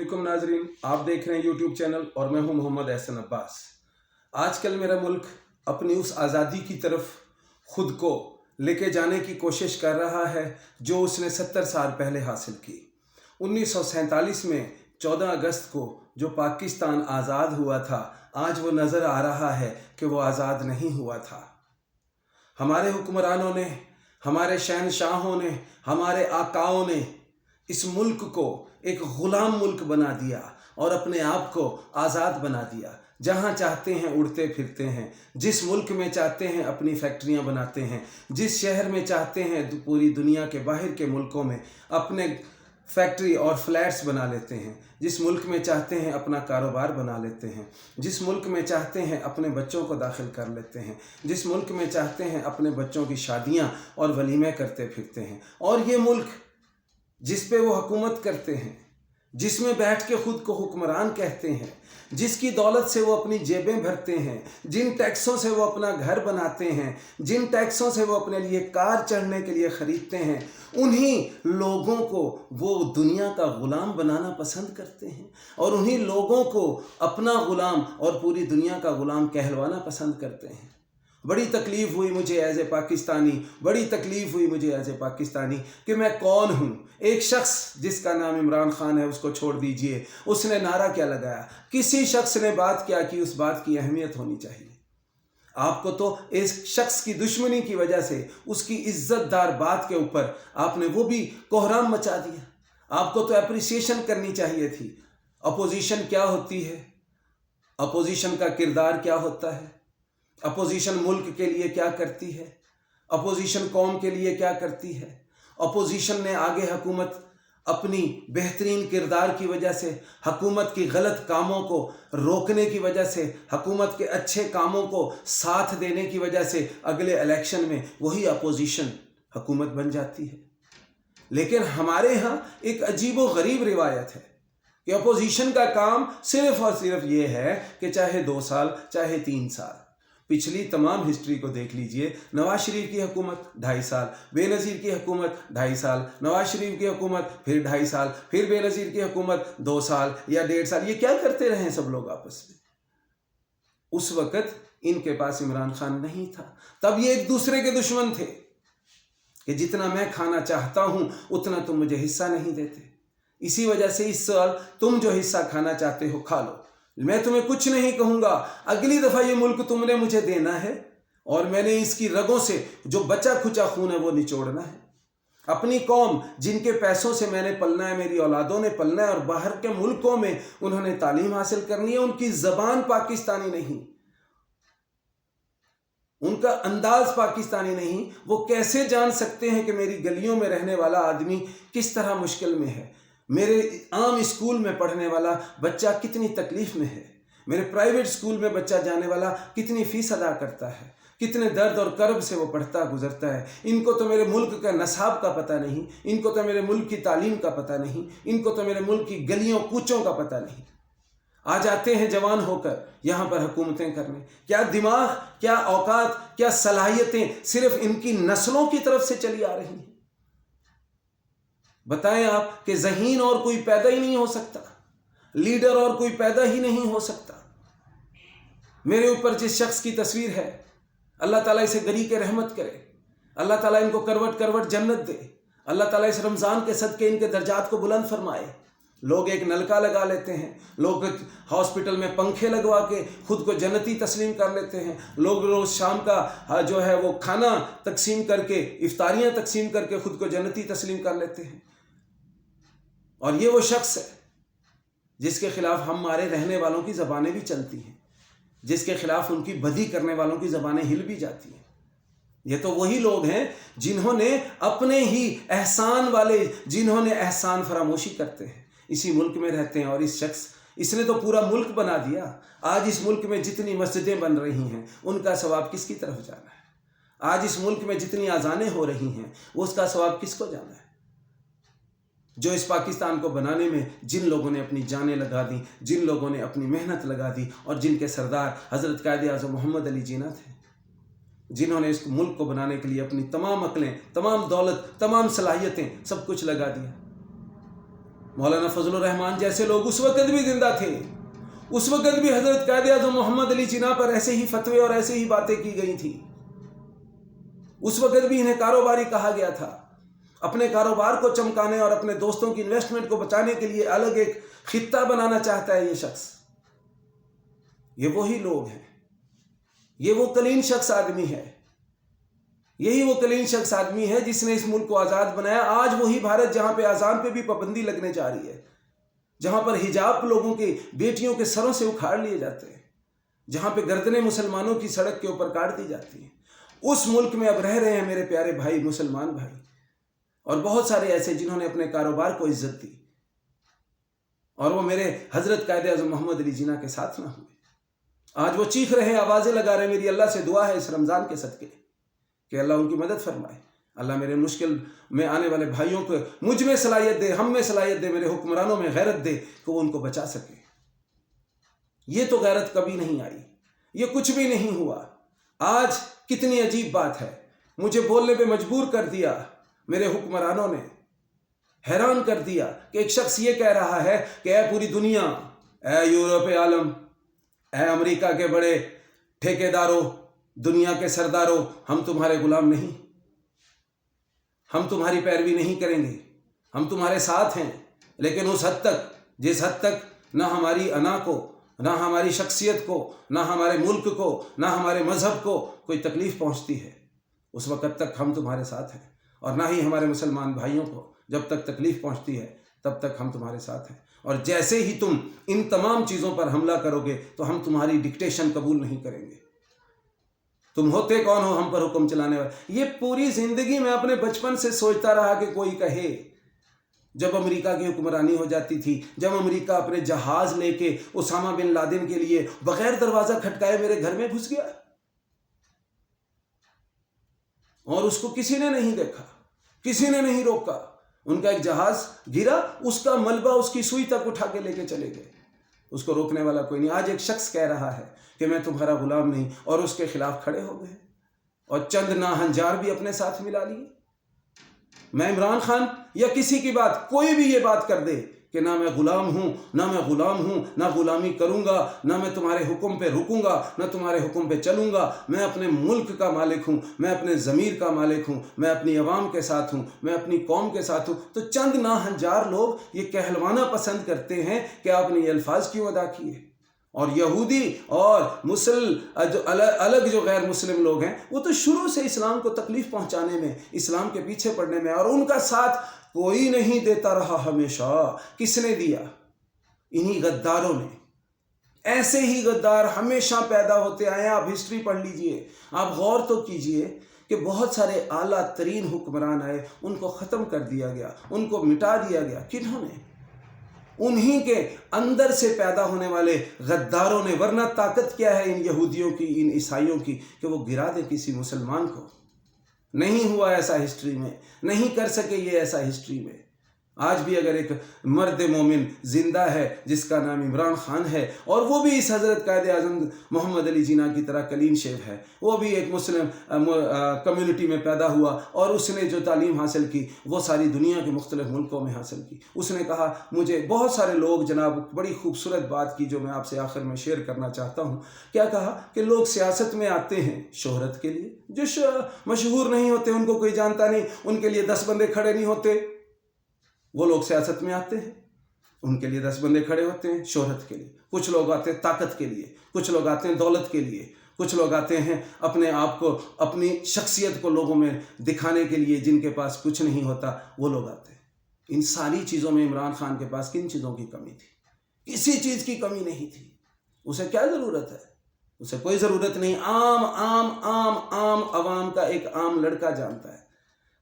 अस्सलामुअलैकुम नाजरीन, आप देख रहे हैं यूट्यूब चैनल और मैं हूं मोहम्मद एहसन अब्बास। आजकल मेरा मुल्क अपनी उस आज़ादी की तरफ खुद को लेके जाने की कोशिश कर रहा है जो उसने 70 साल पहले हासिल की। 1947 में 14 अगस्त को जो पाकिस्तान आज़ाद हुआ था, आज वो नज़र आ रहा है कि वो आज़ाद नहीं हुआ था। हमारे हुक्मरानों ने, हमारे शहनशाहों ने, हमारे आकाओं ने इस मुल्क को एक ग़ुलाम मुल्क बना दिया और अपने आप को आज़ाद बना दिया। जहाँ चाहते हैं उड़ते फिरते हैं, जिस मुल्क में चाहते हैं अपनी फैक्ट्रियाँ बनाते हैं, जिस शहर में चाहते हैं पूरी दुनिया के बाहर के मुल्कों में अपने फैक्ट्री और फ्लैट्स बना लेते हैं, जिस मुल्क में चाहते हैं अपना कारोबार बना लेते हैं, जिस मुल्क में चाहते हैं अपने बच्चों को दाखिल कर लेते हैं, जिस मुल्क में चाहते हैं अपने बच्चों की शादियाँ और वलीमे करते फिरते हैं। और ये मुल्क जिस पे वो हुकूमत करते हैं, जिसमें बैठ के ख़ुद को हुक्मरान कहते हैं, जिसकी दौलत से वो अपनी जेबें भरते हैं, जिन टैक्सों से वो अपना घर बनाते हैं, जिन टैक्सों से वो अपने लिए कार चढ़ने के लिए ख़रीदते हैं, उन्हीं लोगों को वो दुनिया का ग़ुलाम बनाना पसंद करते हैं और उन्हीं लोगों को अपना ग़ुलाम और पूरी दुनिया का ग़ुलाम कहलवाना पसंद करते हैं। बड़ी तकलीफ़ हुई मुझे एज़ ए पाकिस्तानी, बड़ी तकलीफ़ हुई मुझे एज़ ए पाकिस्तानी कि मैं कौन हूँ। एक शख्स जिसका नाम इमरान खान है, उसको छोड़ दीजिए, उसने नारा क्या लगाया, किसी शख्स ने बात क्या की, उस बात की अहमियत होनी चाहिए। आपको तो इस शख्स की दुश्मनी की वजह से उसकी इज़्ज़तदार बात के ऊपर आपने वो भी कोहराम मचा दिया। आपको तो अप्रिसिएशन करनी चाहिए थी। अपोजिशन क्या होती है, अपोजिशन का किरदार क्या होता है, अपोजिशन मुल्क के लिए क्या करती है, अपोजिशन कौम के लिए क्या करती है। अपोजिशन ने आगे हुकूमत अपनी बेहतरीन किरदार की वजह से, हुकूमत की गलत कामों को रोकने की वजह से, हुकूमत के अच्छे कामों को साथ देने की वजह से अगले इलेक्शन में वही अपोजिशन हुकूमत बन जाती है। लेकिन हमारे यहाँ एक अजीब व गरीब रिवायत है कि अपोजिशन का काम सिर्फ़ और सिर्फ ये है कि चाहे 2 साल चाहे 3 साल, पिछली तमाम हिस्ट्री को देख लीजिए। नवाज शरीफ की हुकूमत 2.5 साल, बेनज़ीर की हुकूमत 2.5 साल, नवाज शरीफ की हुकूमत फिर 2.5 साल, फिर बेनज़ीर की हुकूमत 2 साल या 1.5 साल। ये क्या करते रहे सब लोग आपस में। उस वक़्त इनके पास इमरान खान नहीं था, तब ये एक दूसरे के दुश्मन थे कि जितना मैं खाना चाहता हूँ उतना तुम मुझे हिस्सा नहीं देते। इसी वजह से इस साल तुम जो हिस्सा खाना चाहते हो खा लो, मैं तुम्हें कुछ नहीं कहूँगा। अगली दफ़ा ये मुल्क तुमने मुझे देना है और मैंने इसकी रगों से जो बचा खुचा खून है वो निचोड़ना है। अपनी कौम जिनके पैसों से मैंने पलना है, मेरी औलादों ने पलना है और बाहर के मुल्कों में उन्होंने तालीम हासिल करनी है, उनकी ज़बान पाकिस्तानी नहीं, उनका अंदाज़ पाकिस्तानी नहीं, वो कैसे जान सकते हैं कि मेरी गलियों में रहने वाला आदमी किस तरह मुश्किल में है, मेरे आम स्कूल में पढ़ने वाला बच्चा कितनी तकलीफ़ में है, मेरे प्राइवेट स्कूल में बच्चा जाने वाला कितनी फ़ीस अदा करता है, कितने दर्द और कर्ब से वो पढ़ता गुजरता है। इनको तो मेरे मुल्क का नसाब का पता नहीं, इनको तो मेरे मुल्क की तालीम का पता नहीं, इनको तो मेरे मुल्क की गलियों कूचों का पता नहीं। आ जाते हैं जवान होकर यहाँ पर हुकूमतें करने। क्या दिमाग, क्या औकात, क्या सलाहियतें सिर्फ़ इनकी नस्लों की तरफ से चली आ रही हैं। बताएं आप कि ज़हीन और कोई पैदा ही नहीं हो सकता, लीडर और कोई पैदा ही नहीं हो सकता। मेरे ऊपर जिस शख्स की तस्वीर है, अल्लाह ताला इसे गरी के रहमत करे, अल्लाह ताला इनको करवट करवट जन्नत दे, अल्लाह ताला इस रमज़ान के सदके इनके दर्जात को बुलंद फरमाए। लोग एक नलका लगा लेते हैं, लोग हॉस्पिटल में पंखे लगवा के खुद को जन्नती तस्लीम कर लेते हैं, लोग रोज़ शाम का जो है वो खाना तकसीम करके, इफ्तारियाँ तकसीम करके खुद को जन्नती तस्लीम कर लेते हैं। और ये वो शख्स है जिसके ख़िलाफ़ हमारे रहने वालों की ज़बानें भी चलती हैं, जिसके ख़िलाफ़ उनकी बदी करने वालों की ज़बानें हिल भी जाती हैं। ये तो वही लोग हैं जिन्होंने अपने ही एहसान वाले, जिन्होंने एहसान फरामोशी करते हैं, इसी मुल्क में रहते हैं। और इस शख्स, इसने तो पूरा मुल्क बना दिया। आज इस मुल्क में जितनी मस्जिदें बन रही हैं उनका सवाब किसकी तरफ जाना है। आज इस मुल्क में जितनी अज़ानें हो रही हैं उसका सवाब किसको जाना है। जो इस पाकिस्तान को बनाने में जिन लोगों ने अपनी जानें लगा दी, जिन लोगों ने अपनी मेहनत लगा दी और जिनके सरदार हज़रत कायद आज़म मोहम्मद अली जिन्ना थे, जिन्होंने इस मुल्क को बनाने के लिए अपनी तमाम अक्लें, तमाम दौलत, तमाम सलाहियतें, सब कुछ लगा दिया, मौलाना फजल रहमान जैसे लोग उस वक्त भी जिंदा थे, उस वक्त भी हजरत कायदे आज़म मोहम्मद अली जिन्ना पर ऐसे ही फतवे और ऐसे ही बातें की गई थी। उस वक्त भी इन्हें कारोबारी कहा गया था। अपने कारोबार को चमकाने और अपने दोस्तों की इन्वेस्टमेंट को बचाने के लिए अलग एक खित्ता बनाना चाहता है ये शख्स। ये वही लोग हैं, ये वो कलीन शख्स आदमी है, यही वो कलीन शख्स आदमी है जिसने इस मुल्क को आज़ाद बनाया। आज वही भारत जहां पे अजान पे भी पाबंदी लगने जा रही है, जहां पर हिजाब लोगों के बेटियों के सरों से उखाड़ लिए जाते हैं, जहां पे गर्दनें मुसलमानों की सड़क के ऊपर काट दी जाती हैं, उस मुल्क में अब रह रहे हैं मेरे प्यारे भाई मुसलमान भाई, और बहुत सारे ऐसे जिन्होंने अपने कारोबार को इज्जत दी और वो मेरे हजरत कायदे आज़म मोहम्मद अली जिन्ना के साथ ना हुए। आज वो चीख रहे हैं, आवाज़ें लगा रहे हैं। मेरी अल्लाह से दुआ है इस रमज़ान के सदके कि अल्लाह उनकी मदद फरमाए। अल्लाह मेरे मुश्किल में आने वाले भाइयों को मुझ में सलाहियत दे, हम में सलाहियत दे, मेरे हुक्मरानों में गैरत दे कि वो उनको बचा सके। ये तो गैरत कभी नहीं आई, ये कुछ भी नहीं हुआ। आज कितनी अजीब बात है, मुझे बोलने पे मजबूर कर दिया मेरे हुक्मरानों ने, हैरान कर दिया कि एक शख्स ये कह रहा है कि ऐ पूरी दुनिया, ऐ यूरोप आलम, ऐ अमेरिका के बड़े ठेकेदारों, दुनिया के सरदारों, हम तुम्हारे गुलाम नहीं, हम तुम्हारी पैरवी नहीं करेंगे, हम तुम्हारे साथ हैं, लेकिन उस हद तक जिस हद तक ना हमारी अना को, ना हमारी शख्सियत को, ना हमारे मुल्क को, ना हमारे मजहब को कोई तकलीफ पहुंचती है, उस वक़्त तक हम तुम्हारे साथ हैं। और ना ही हमारे मुसलमान भाइयों को जब तक तकलीफ पहुंचती है तब तक हम तुम्हारे साथ हैं। और जैसे ही तुम इन तमाम चीज़ों पर हमला करोगे तो हम तुम्हारी डिक्टेशन कबूल नहीं करेंगे। तुम होते कौन हो हम पर हुक्म चलाने वाले? ये पूरी जिंदगी में अपने बचपन से सोचता रहा कि कोई कहे। जब अमेरिका की हुक्मरानी हो जाती थी, जब अमेरिका अपने जहाज लेके उसामा बिन लादेन के लिए बगैर दरवाजा खटकाए मेरे घर में घुस गया और उसको किसी ने नहीं देखा, किसी ने नहीं रोका। उनका एक जहाज गिरा, उसका मलबा उसकी सुई तक उठा के लेके चले गए, उसको रोकने वाला कोई नहीं। आज एक शख्स कह रहा है कि मैं तुम्हारा गुलाम नहीं, और उसके खिलाफ खड़े हो गए और चंद नाहंजार भी अपने साथ मिला लिए। मैं इमरान खान या किसी की बात, कोई भी ये बात कर दे कि ना मैं गुलाम हूं, ना मैं गुलाम हूं, ना गुलामी करूंगा, ना मैं तुम्हारे हुक्म पे रुकूंगा, ना तुम्हारे हुक्म पे चलूंगा, मैं अपने मुल्क का मालिक हूं, मैं अपने ज़मीर का मालिक हूं, मैं अपनी अवाम के साथ हूं, मैं अपनी कौम के साथ हूं। तो चंद नाहंजार लोग ये कहलवाना पसंद करते हैं कि आपने ये अल्फाज क्यों अदा किए। और यहूदी और जो अलग जो गैर मुस्लिम लोग हैं, वो तो शुरू से इस्लाम को तकलीफ पहुंचाने में, इस्लाम के पीछे पड़ने में, और उनका साथ कोई नहीं देता रहा हमेशा। किसने दिया? इन्हीं गद्दारों ने। ऐसे ही गद्दार हमेशा पैदा होते आए। आप हिस्ट्री पढ़ लीजिए, आप गौर तो कीजिए कि बहुत सारे आला तरीन हुक्मरान आए, उनको ख़त्म कर दिया गया, उनको मिटा दिया गया। किन्होंने? उन्हीं के अंदर से पैदा होने वाले गद्दारों ने। वरना ताकत क्या है इन यहूदियों की, इन ईसाइयों की कि वो गिरा दे किसी मुसलमान को? नहीं हुआ ऐसा हिस्ट्री में, नहीं कर सके ये ऐसा हिस्ट्री में। आज भी अगर एक मर्द मोमिन जिंदा है जिसका नाम इमरान खान है, और वो भी इस हज़रत कायदे आज़म मोहम्मद अली जिन्ना की तरह कलीन शेव है, वो भी एक मुस्लिम कम्युनिटी में पैदा हुआ और उसने जो तालीम हासिल की वो सारी दुनिया के मुख्तलिफ मुल्कों में हासिल की। उसने कहा, मुझे बहुत सारे लोग जनाब, बड़ी खूबसूरत बात की जो मैं आपसे आखिर में शेयर करना चाहता हूँ। क्या कहा कि लोग सियासत में आते हैं शोहरत के लिए, जो मशहूर नहीं होते, उनको कोई जानता नहीं, उनके लिए 10 बंदे खड़े नहीं होते, वो लोग सियासत में आते हैं, उनके लिए 10 बंदे खड़े होते हैं शोहरत के लिए। कुछ लोग आते हैं ताकत के लिए, कुछ लोग आते हैं दौलत के लिए, कुछ लोग आते हैं अपने आप को, अपनी शख्सियत को लोगों में दिखाने के लिए। जिनके पास कुछ नहीं होता वो लोग आते हैं। इन सारी चीज़ों में इमरान खान के पास किन चीज़ों की कमी थी? किसी चीज़ की कमी नहीं थी। उसे क्या ज़रूरत है? उसे कोई ज़रूरत नहीं। आम आम आम आम आवाम का एक आम लड़का जानता है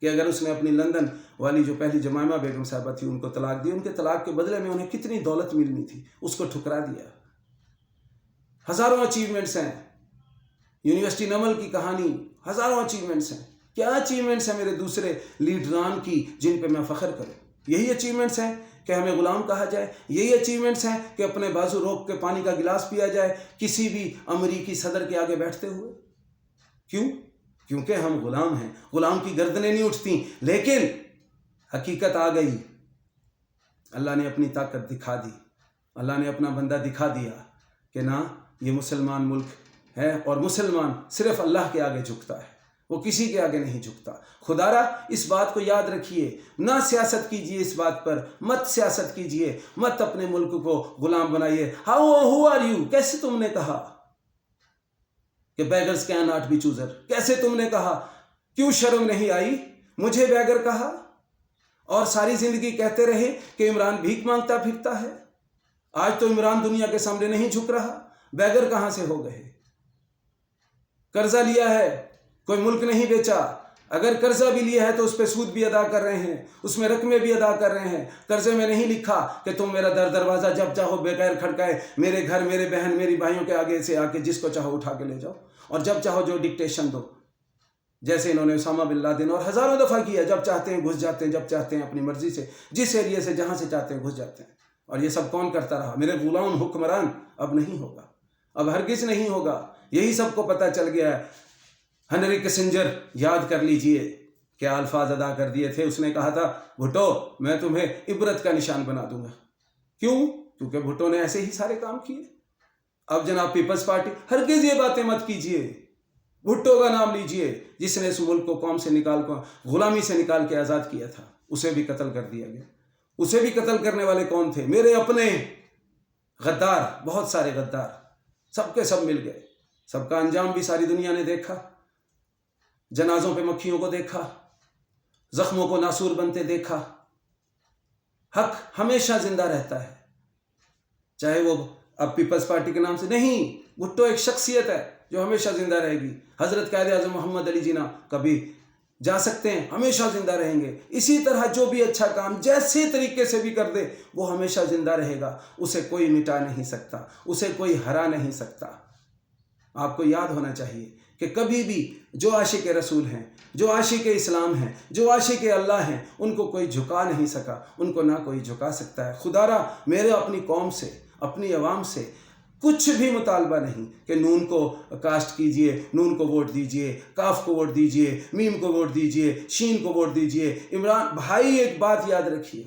कि अगर उसने अपनी लंदन वाली जो पहली जमाइमा बेगम साहबा थी उनको तलाक दी, उनके तलाक के बदले में उन्हें कितनी दौलत मिलनी थी, उसको ठुकरा दिया। हज़ारों अचीवमेंट्स हैं, यूनिवर्सिटी नमल की कहानी, हज़ारों अचीवमेंट्स हैं। क्या अचीवमेंट्स हैं मेरे दूसरे लीडरान की जिन पे मैं फ़ख्र करूँ? यही अचीवमेंट्स हैं कि हमें ग़ुलाम कहा जाए? यही अचीवमेंट्स हैं कि अपने बाजू रोक के पानी का गिलास पिया जाए किसी भी अमरीकी सदर के आगे बैठते हुए? क्यों? क्योंकि हम गुलाम हैं। गुलाम की गर्दनें नहीं उठती। लेकिन हकीकत आ गई, अल्लाह ने अपनी ताकत दिखा दी, अल्लाह ने अपना बंदा दिखा दिया कि ना ये मुसलमान मुल्क है और मुसलमान सिर्फ अल्लाह के आगे झुकता है, वो किसी के आगे नहीं झुकता। खुदारा इस बात को याद रखिए, ना सियासत कीजिए, इस बात पर मत सियासत कीजिए, मत अपने मुल्क को गुलाम बनाइए। हु आर यू, कैसे तुमने कहा कि beggars can not be chooser, कैसे तुमने कहा, क्यों शर्म नहीं आई, मुझे बेगर कहा और सारी जिंदगी कहते रहे कि इमरान भीख मांगता फिरता है। आज तो इमरान दुनिया के सामने नहीं झुक रहा, बेगर कहां से हो गए। कर्जा लिया है, कोई मुल्क नहीं बेचा, अगर कर्जा भी लिया है तो उस पर सूद भी अदा कर रहे हैं, उसमें रकमें भी अदा कर रहे हैं। कर्जे में नहीं लिखा कि तुम मेरा दरवाजा जब चाहो बेगैर खड़काए मेरे घर, मेरे बहन, मेरी भाइयों के आगे से आके जिसको चाहो उठा के ले जाओ और जब चाहो जो डिक्टेशन दो, जैसे इन्होंने उसामा बिन लादेन और हजारों दफ़ा किया। जब चाहते हैं घुस जाते हैं, जब चाहते हैं अपनी मर्जी से जिस एरिया से जहां से चाहते हैं घुस जाते हैं। और ये सब कौन करता रहा? मेरे गुलाम हुक्मरान। अब नहीं होगा, अब हरगिज नहीं होगा, यही सबको पता चल गया है। हेनरी किसिंजर, याद कर लीजिए क्या अल्फाज अदा कर दिए थे। उसने कहा था, भुट्टो मैं तुम्हें इबरत का निशान बना दूंगा। क्यों? क्योंकि भुट्टो ने ऐसे ही सारे काम किए। अब जनाब पीपल्स पार्टी, हरगिज ये बातें मत कीजिए। भुट्टो का नाम लीजिए जिसने इस मुल्क को कौम से निकाल को गुलामी से निकाल के आज़ाद किया था, उसे भी कत्ल कर दिया गया। उसे भी कत्ल करने वाले कौन थे? मेरे अपने गद्दार, बहुत सारे गद्दार, सबके सब मिल गए। सबका अंजाम भी सारी दुनिया ने देखा, जनाजों पे मक्खियों को देखा, जख्मों को नासूर बनते देखा। हक हमेशा जिंदा रहता है, चाहे वो अब पीपल्स पार्टी के नाम से नहीं। भुट्टो एक शख्सियत है जो हमेशा जिंदा रहेगी। हजरत कायदे आज़म मोहम्मद अली जिन्ना कभी जा सकते हैं, हमेशा जिंदा रहेंगे। इसी तरह जो भी अच्छा काम जैसे तरीके से भी कर दे वो हमेशा जिंदा रहेगा, उसे कोई मिटा नहीं सकता, उसे कोई हरा नहीं सकता। आपको याद होना चाहिए कि कभी भी जो आशिक रसूल हैं, जो आशिक इस्लाम हैं, जो आशिक अल्लाह हैं, उनको कोई झुका नहीं सका, उनको ना कोई झुका सकता है। खुदारा मेरे अपनी कौम से, अपनी अवाम से कुछ भी मुतालबा नहीं कि नून को कास्ट कीजिए, नून को वोट दीजिए, काफ को वोट दीजिए, मीम को वोट दीजिए, शीन को वोट दीजिए। इमरान भाई एक बात याद रखिए,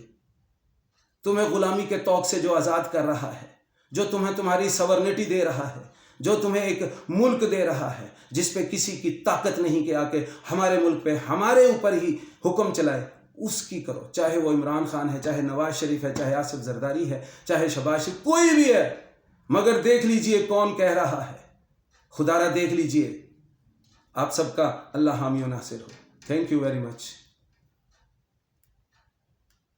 तुम्हें गुलामी के तौक से जो आज़ाद कर रहा है, जो तुम्हें तुम्हारी सवर्निटी दे रहा है, जो तुम्हें एक मुल्क दे रहा है जिस पे किसी की ताकत नहीं कि आके हमारे मुल्क पे हमारे ऊपर ही हुक्म चलाए, उसकी करो। चाहे वो इमरान खान है, चाहे नवाज शरीफ है, चाहे आसिफ जरदारी है, चाहे शहबाज शरीफ, कोई भी है, मगर देख लीजिए कौन कह रहा है। खुदारा देख लीजिए। आप सबका अल्लाह हामी व नासिर हो। Thank you very much.